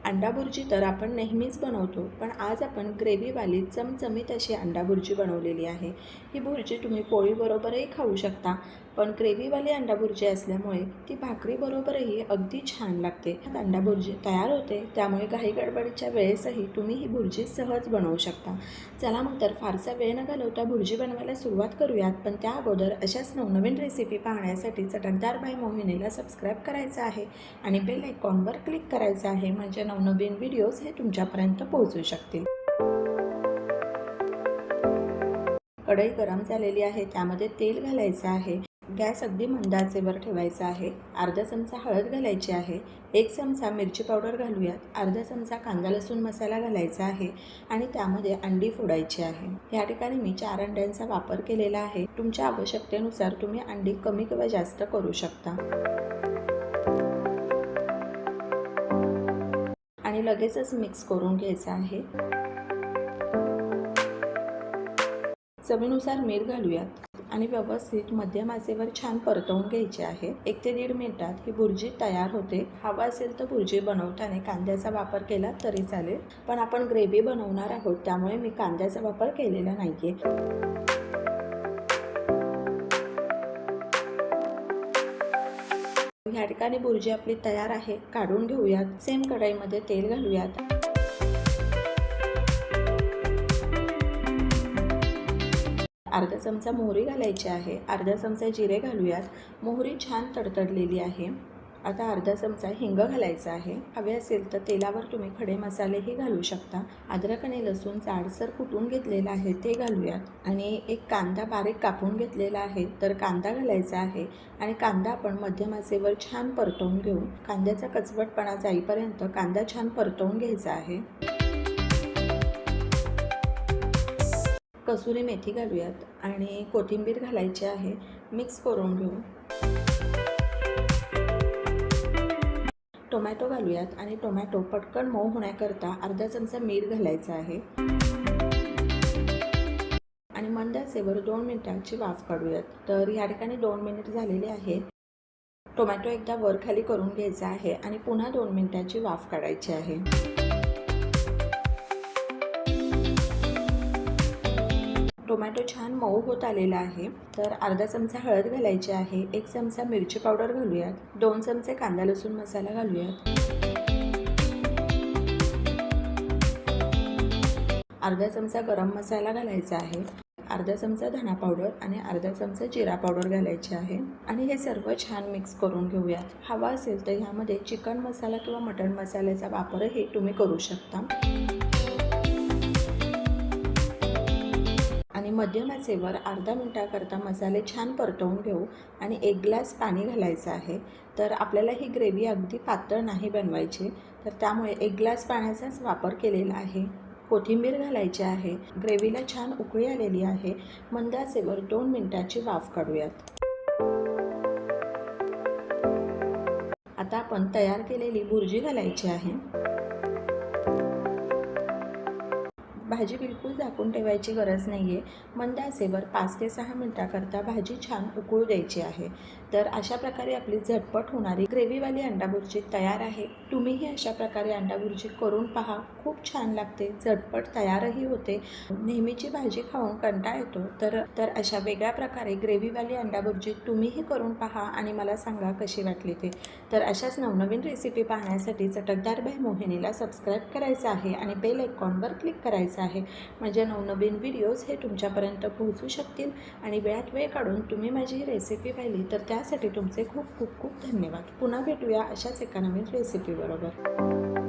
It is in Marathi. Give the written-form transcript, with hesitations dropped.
अंडा भुर्जी तर आपण नेहमीच बनवतो, पण आज आपण ग्रेव्हीवाली चमचमीत अशी अंडा भुर्जी बनवलेली आहे। ही भुर्जी तुम्ही पोळीबरोबरही खाऊ शकता, पण ग्रेव्हीवाली अंडा भुर्जी असल्यामुळे ती भाकरीबरोबरही अगदी छान लागते। अंडा भुर्जी तयार होते, त्यामुळे घाई गडबडीच्या वेळेसही तुम्ही ही भुर्जी सहज बनवू शकता। चला मग तर फारसा वेळ न घालवता भुर्जी बनवायला सुरुवात करूयात, पण त्या अगोदर अशाच नवनवीन रेसिपी पाहण्यासाठी चटकदार बाय मोहिनीला सबस्क्राईब करायचं आहे आणि बेल आयकॉनवर क्लिक करायचं आहे, म्हणजे नवनवीन व्हिडिओज हे तुमच्यापर्यंत पोहोचू शकतील। कढई गरम झालेली आहे, त्यामध्ये तेल घालायचं आहे। गॅस अगदी मंद आचेवर ठेवायचा आहे। अर्धा चमचा हळद घालायची आहे, 1 चमचा मिरची पावडर घालूयात, अर्धा चमचा कांदा लसूण मसाला घालायचा आहे आणि त्यामध्ये अंडी फोडायची आहे। या ठिकाणी मी 4 अंड्यांचा वापर केलेला आहे। तुमच्या आवश्यकतेनुसार तुम्ही अंडी कमी किंवा जास्त करू शकता आणि लगेचच मिक्स करून घ्यायचं आहे। चवीनुसार मीठ घालूयात आणि व्यवस्थित मध्यम आचेवर छान परतवून घ्यायचे आहे। 1 ते 1.5 मिनिटात ही भुर्जी तयार होते। हवा असेल तर भुर्जी बनवताना कांद्याचा वापर केला तरी चालेल, पण आपण ग्रेव्ही बनवणार आहोत, त्यामुळे मी कांद्याचा वापर केलेला नाहीये। या ठिकाणी भुर्जी आपली तयार आहे, काढून घेऊयात। सेम कढईमध्ये तेल घालूयात। अर्धा चमचा मोहरी घालायची आहे, अर्धा चमचा जिरे घालूयात। मोहरी छान तडतडलेली आहे। आता अर्धा चमचा हिंग घालायचा आहे। हवे असेल तर तेलावर तुम्ही खडे मसालेही घालू शकता। अद्रक आणि लसूण जाडसर कुटून घेतलेला आहे ते घालूयात आणि 1 कांदा बारीक कापून घेतलेला आहे, तर कांदा घालायचा आहे आणि कांदा आपण मध्यम आचेवर छान परतवून घेऊ। कांद्याचा कचवटपणा जाईपर्यंत कांदा छान परतवून घ्यायचा आहे। कसुरी मेथी घालूयात आणि कोथिंबीर घालायची आहे। मिक्स करून घेऊ। टोमॅटो घालूयात आणि टोमॅटो पटकन मऊ होण्याकरता अर्धा चमचा मीठ घालायचं आहे आणि मंद आचेवर 2 मिनिटांची वाफ काढूयात। तर या ठिकाणी 2 मिनिट झालेले आहे। टोमॅटो एकदा वर खाली करून घ्यायचा आहे आणि पुन्हा 2 मिनिटांची वाफ काढायची आहे। टोमॅटो छान मऊ होत आलेला आहे, तर अर्धा चमचा हळद घालायची आहे, 1 चमचा मिरची पावडर घालूयात, 2 चमचे कांदा लसूण मसाला घालूयात, अर्धा चमचा गरम मसाला घालायचा आहे, अर्धा चमचा धना पावडर आणि अर्धा चमचा जिरा पावडर घालायचे आहे आणि हे सर्व छान मिक्स करून घेऊयात। हवा असेल तर ह्यामध्ये चिकन मसाला किंवा मटण मसाल्याचा वापरही तुम्ही करू शकता आणि मध्यम आचेवर अर्धा मिनिटाकरता मसाले छान परतवून घेऊ आणि 1 ग्लास पाणी घालायचं आहे। तर आपल्याला ही ग्रेव्ही अगदी पातळ नाही बनवायची, तर त्यामुळे 1 ग्लास पाण्याचाच वापर केलेला आहे। कोथिंबीर घालायची आहे। ग्रेव्हीला छान उकळी आलेली आहे। मंद आचेवर 2 मिनिटाची वाफ काढूयात। आता आपण तयार केलेली भुर्जी घालायची आहे। भाजी बिलकुल झाकून ठेवायची गरज नाही आहे। मंद आचेवर 5 ते 6 मिनिटाकरता भाजी छान उकळू द्यायची आहे। तर अशा प्रकारे आपली झटपट होणारी ग्रेव्हीवाली अंडा भुर्जी तयार आहे। तुम्हीही अशा प्रकारे अंडा भुर्जी करून पहा, खूप छान लागते, झटपट तयारही होते। नेहमीची भाजी खाऊन कंटाळा येतो, तर अशा वेगळ्या प्रकारे ग्रेव्हीवाली अंडा भुर्जी तुम्हीही करून पहा आणि मला सांगा कशी वाटली ते। तर अशाच नवनवीन रेसिपी पाहण्यासाठी चटकदार बाय मोहिनीला सबस्क्राईब करायचं आहे आणि बेल आयकॉनवर क्लिक करायचं आहे, म्हणजे नवनवीन व्हिडिओज हे तुमच्यापर्यंत पोहोचू शकतील आणि वेळात वेळ काढून तुम्ही माझी ही रेसिपी पाहिली, तर त्यासाठी तुमचे खूप खूप खूप धन्यवाद। पुन्हा भेटूया अशाच एका नवीन रेसिपी बरोबर।